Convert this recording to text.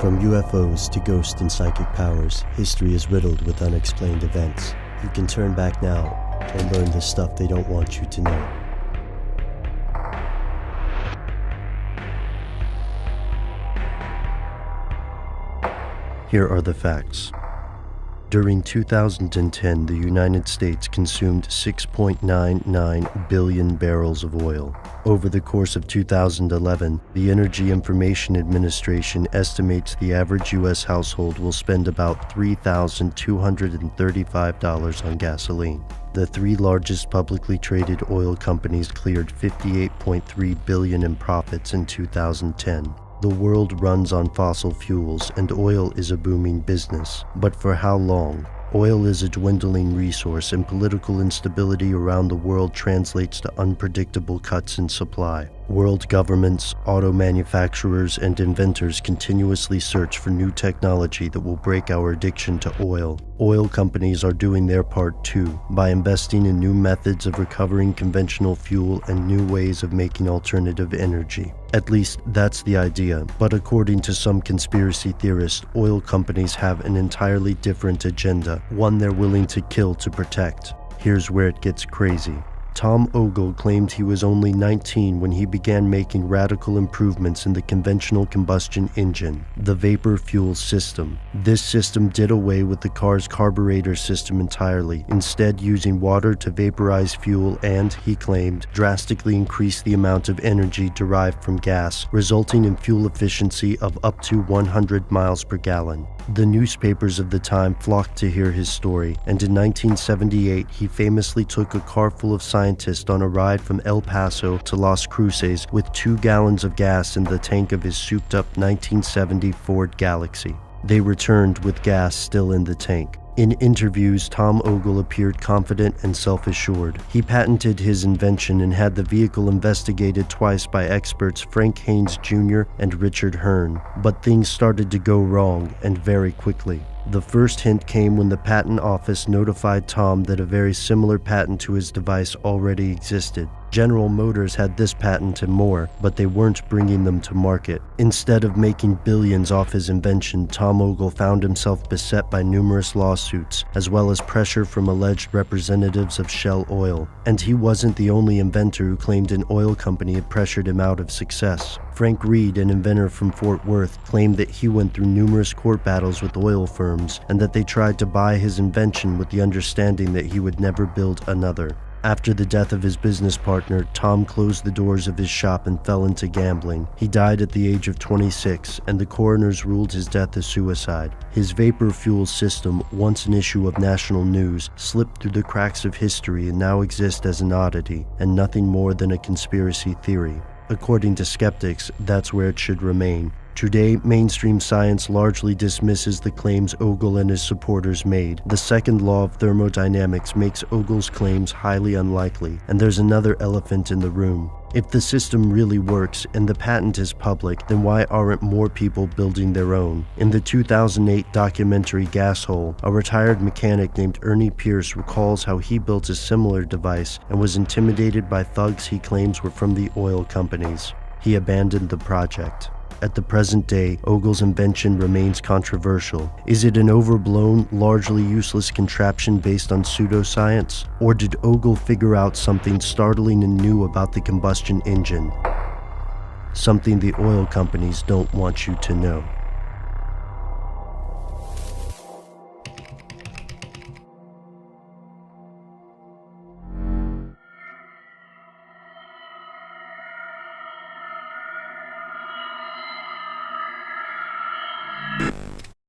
From UFOs to ghost and psychic powers, history is riddled with unexplained events. You can turn back now and learn the stuff they don't want you to know. Here are the facts. During 2010, the United States consumed 6.99 billion barrels of oil. Over the course of 2011, the Energy Information Administration estimates the average U.S. household will spend about $3,235 on gasoline. The three largest publicly traded oil companies cleared $58.3 billion in profits in 2010. The world runs on fossil fuels, and oil is a booming business. But for how long? Oil is a dwindling resource, and political instability around the world translates to unpredictable cuts in supply. World governments, auto manufacturers, and inventors continuously search for new technology that will break our addiction to oil. Oil companies are doing their part too, by investing in new methods of recovering conventional fuel and new ways of making alternative energy. At least, that's the idea, but according to some conspiracy theorists, oil companies have an entirely different agenda, one they're willing to kill to protect. Here's where it gets crazy. Tom Ogle claimed he was only 19 when he began making radical improvements in the conventional combustion engine, the vapor fuel system. This system did away with the car's carburetor system entirely, instead using water to vaporize fuel and, he claimed, drastically increased the amount of energy derived from gas, resulting in fuel efficiency of up to 100 miles per gallon. The newspapers of the time flocked to hear his story, and in 1978 he famously took a car full of scientists on a ride from El Paso to Las Cruces with 2 gallons of gas in the tank of his souped-up 1970 Ford Galaxy. They returned with gas still in the tank. In interviews, Tom Ogle appeared confident and self-assured. He patented his invention and had the vehicle investigated twice by experts Frank Haynes Jr. and Richard Hearn. But things started to go wrong, and very quickly. The first hint came when the patent office notified Tom that a very similar patent to his device already existed. General Motors had this patent and more, but they weren't bringing them to market. Instead of making billions off his invention, Tom Ogle found himself beset by numerous lawsuits, as well as pressure from alleged representatives of Shell Oil. And he wasn't the only inventor who claimed an oil company had pressured him out of success. Frank Reed, an inventor from Fort Worth, claimed that he went through numerous court battles with oil firms and that they tried to buy his invention with the understanding that he would never build another. After the death of his business partner, Tom closed the doors of his shop and fell into gambling. He died at the age of 26, and the coroners ruled his death a suicide. His vapor fuel system, once an issue of national news, slipped through the cracks of history and now exists as an oddity, and nothing more than a conspiracy theory. According to skeptics, that's where it should remain. Today, mainstream science largely dismisses the claims Ogle and his supporters made. The second law of thermodynamics makes Ogle's claims highly unlikely, and there's another elephant in the room. If the system really works and the patent is public, then why aren't more people building their own? In the 2008 documentary Gas Hole, a retired mechanic named Ernie Pierce recalls how he built a similar device and was intimidated by thugs he claims were from the oil companies. He abandoned the project. At the present day, Ogle's invention remains controversial. Is it an overblown, largely useless contraption based on pseudoscience? Or did Ogle figure out something startling and new about the combustion engine? Something the oil companies don't want you to know.